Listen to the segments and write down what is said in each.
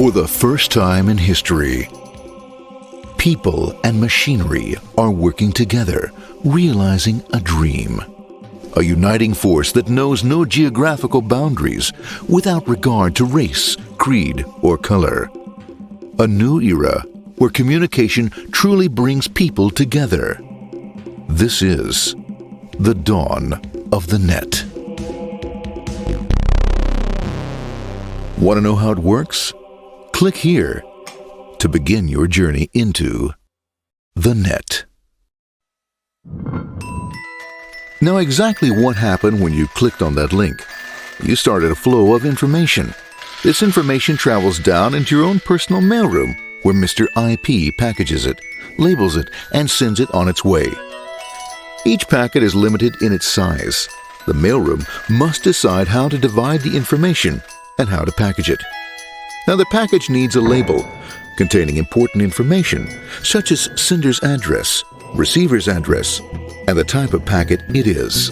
For the first time in history, people and machinery are working together, realizing a dream. A uniting force that knows no geographical boundaries without regard to race, creed, or color. A new era where communication truly brings people together. This is the dawn of the net. Want to know how it works? Click here to begin your journey into the net. Now, exactly what happened when you clicked on that link? You started a flow of information. This information travels down into your own personal mailroom, where Mr. IP packages it, labels it, and sends it on its way. Each packet is limited in its size. The mailroom must decide how to divide the information and how to package it. Now, the package needs a label containing important information, such as sender's address, receiver's address, and the type of packet it is.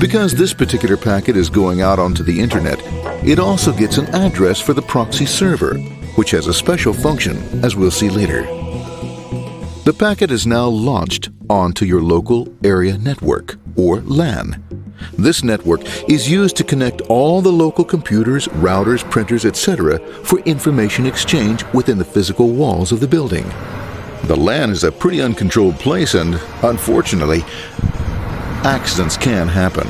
Because this particular packet is going out onto the internet, it also gets an address for the proxy server, which has a special function, as we'll see later. The packet is now launched onto your local area network, or LAN. This network is used to connect all the local computers, routers, printers, etc. for information exchange within the physical walls of the building. The LAN is a pretty uncontrolled place, and unfortunately, accidents can happen.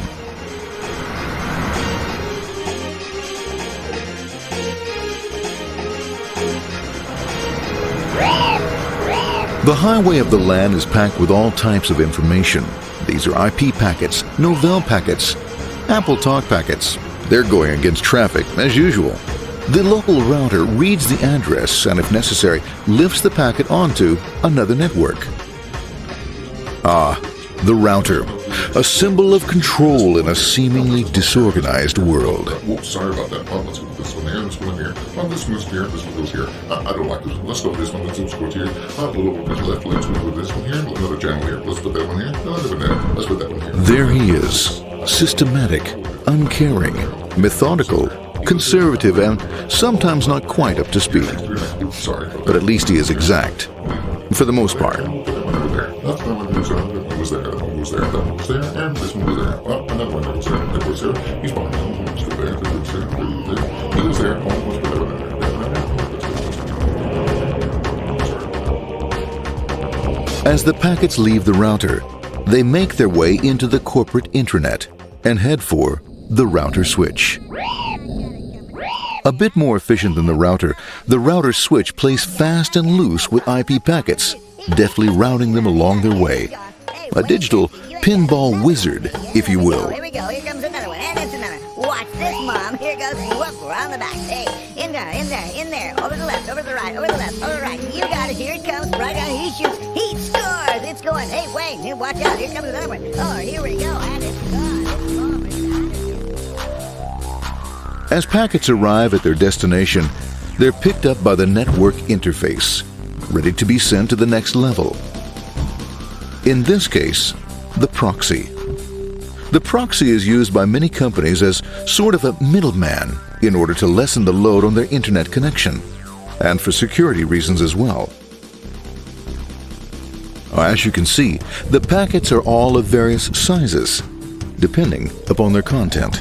The highway of the LAN is packed with all types of information. These are IP packets, Novell packets, Apple Talk packets. They're going against traffic, as usual. The local router reads the address and, if necessary, lifts the packet onto another network. The router, a symbol of control in a seemingly disorganized world. Whoops, sorry about that. Let's go with this one here, this one here. This one goes here, this one goes here. I don't like this one. Let's go with this one, let's go here. A little bit left, let's go with this one here. Another channel here. Let's put that one here. Another one there. Let's put that one here. There he is, systematic, uncaring, methodical, conservative, and sometimes not quite up to speed. Sorry. But at least he is exact, for the most part. That one goes there, that one goes there, that one goes there, and this one goes there. Oh, another one goes there, that goes there. He's fine. Let's go there, that goes there, that goes there. He goes there. Oh, let's put that one there. As the packets leave the router, they make their way into the corporate intranet and head for the router switch. A bit more efficient than the router switch plays fast and loose with IP packets, deftly routing them along their way. A digital pinball wizard, if you will. Here we go, here comes another one, and it's another. Watch this, Mom. Here goes, whoop, around the back. Hey, in there, over the left, over the right, over the left, over the right. You got it, here it comes, right on, he shoots, he scores, it's going. Hey, wait, watch out, here comes another one. Oh, here we go, and it's gone, As packets arrive at their destination, they're picked up by the network interface, ready to be sent to the next level. In this case, the proxy. The proxy is used by many companies as sort of a middleman in order to lessen the load on their internet connection, and for security reasons as well. As you can see, the packets are all of various sizes, depending upon their content.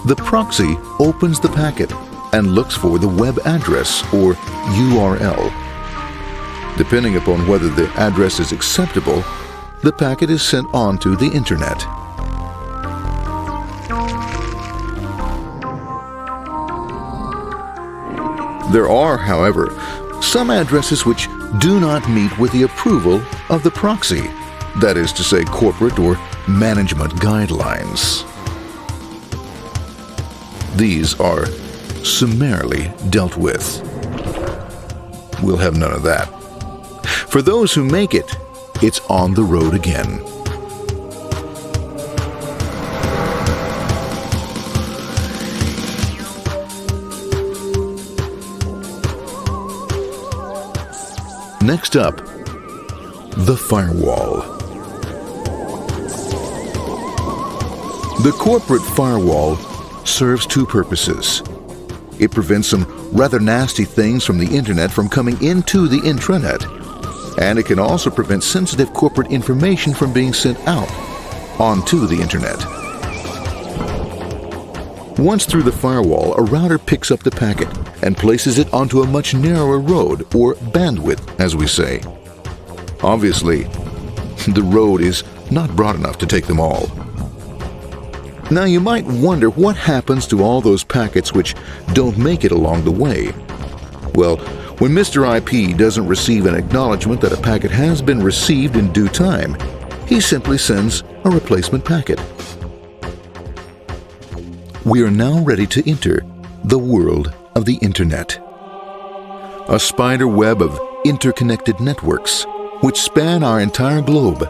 The proxy opens the packet and looks for the web address, or URL. Depending upon whether the address is acceptable, the packet is sent on to the internet. There are, however, some addresses which do not meet with the approval of the proxy, that is to say, corporate or management guidelines. These are summarily dealt with. We'll have none of that. For those who make it, it's on the road again. Next up, the firewall. The corporate firewall serves two purposes. It prevents some rather nasty things from the internet from coming into the intranet, and it can also prevent sensitive corporate information from being sent out onto the internet. Once through the firewall, a router picks up the packet and places it onto a much narrower road, or bandwidth, as we say. Obviously, the road is not broad enough to take them all. Now you might wonder what happens to all those packets which don't make it along the way. Well, when Mr. IP doesn't receive an acknowledgement that a packet has been received in due time, he simply sends a replacement packet. We are now ready to enter the world of the Internet. A spider web of interconnected networks which span our entire globe.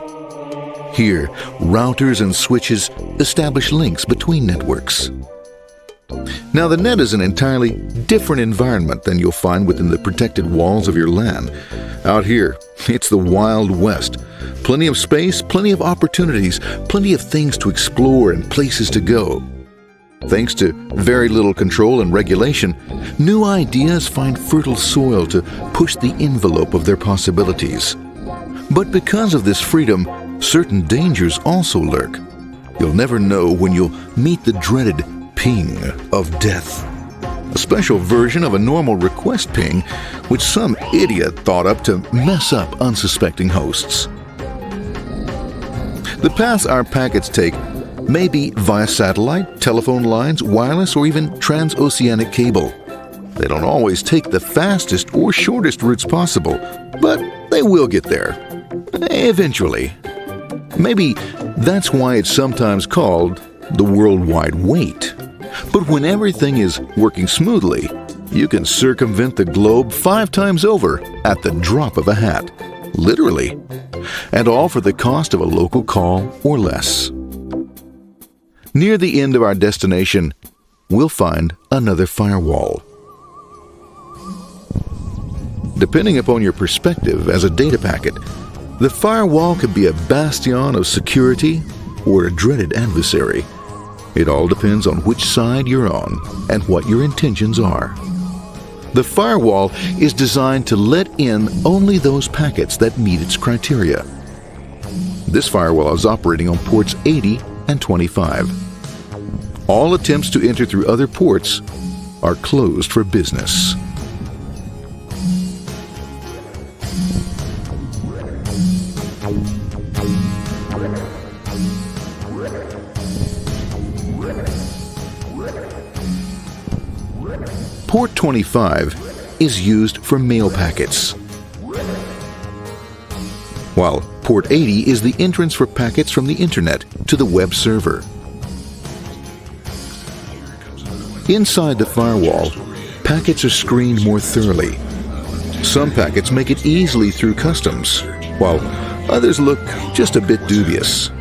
Here, routers and switches establish links between networks. Now, the net is an entirely different environment than you'll find within the protected walls of your LAN. Out here, it's the Wild West. Plenty of space, plenty of opportunities, plenty of things to explore and places to go. Thanks to very little control and regulation, new ideas find fertile soil to push the envelope of their possibilities. But because of this freedom, certain dangers also lurk. You'll never know when you'll meet the dreaded ping of death. A special version of a normal request ping, which some idiot thought up to mess up unsuspecting hosts. The paths our packets take may be via satellite, telephone lines, wireless, or even transoceanic cable. They don't always take the fastest or shortest routes possible, but they will get there. Eventually. Maybe that's why it's sometimes called the worldwide wait. But when everything is working smoothly, you can circumvent the globe 5 times over at the drop of a hat. Literally. And all for the cost of a local call or less. Near the end of our destination, we'll find another firewall. Depending upon your perspective as a data packet, the firewall could be a bastion of security or a dreaded adversary. It all depends on which side you're on and what your intentions are. The firewall is designed to let in only those packets that meet its criteria. This firewall is operating on ports 80 and 25. All attempts to enter through other ports are closed for business. Port 25 is used for mail packets, while Port 80 is the entrance for packets from the Internet to the web server. Inside the firewall, packets are screened more thoroughly. Some packets make it easily through customs, while others look just a bit dubious.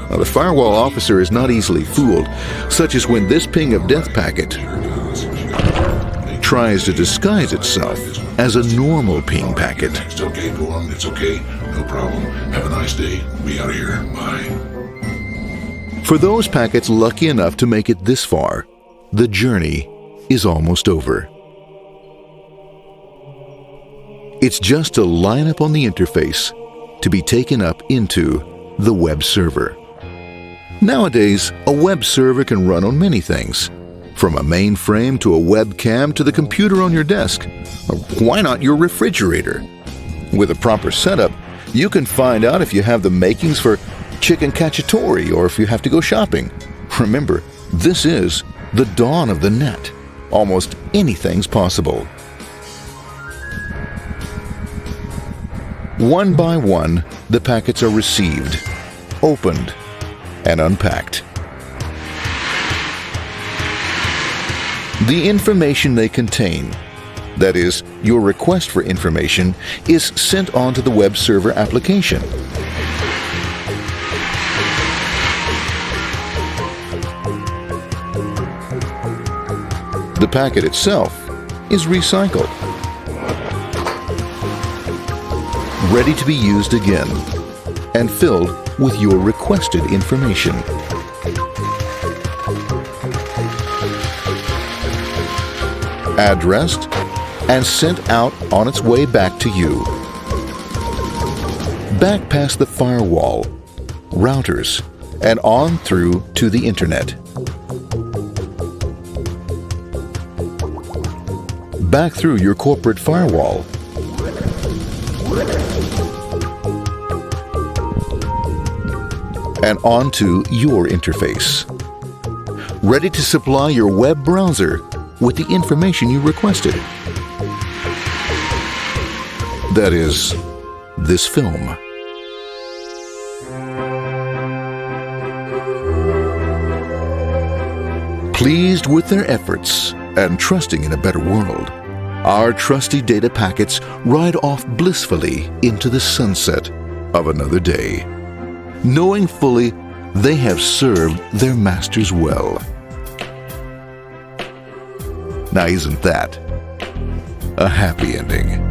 Now, the firewall officer is not easily fooled, such as when this ping of death packet tries to disguise itself as a normal ping packet. It's okay, go on, it's okay, no problem. Have a nice day. We out of here. Bye. For those packets lucky enough to make it this far, the journey is almost over. It's just a lineup on the interface to be taken up into the web server. Nowadays, a web server can run on many things, from a mainframe to a webcam to the computer on your desk, or why not your refrigerator? With a proper setup, you can find out if you have the makings for chicken cacciatore or if you have to go shopping. Remember, this is the dawn of the net. Almost anything's possible. One by one, the packets are received, opened, and unpacked. The information they contain, that is, your request for information, is sent on to the web server application. The packet itself is recycled, ready to be used again, and filled with your requested information. Addressed and sent out on its way back to you. Back past the firewall, routers, and on through to the internet. Back through your corporate firewall. And onto your interface. Ready to supply your web browser with the information you requested. That is, this film. Pleased with their efforts and trusting in a better world, our trusty data packets ride off blissfully into the sunset of another day, knowing fully they have served their masters well. Now, isn't that a happy ending?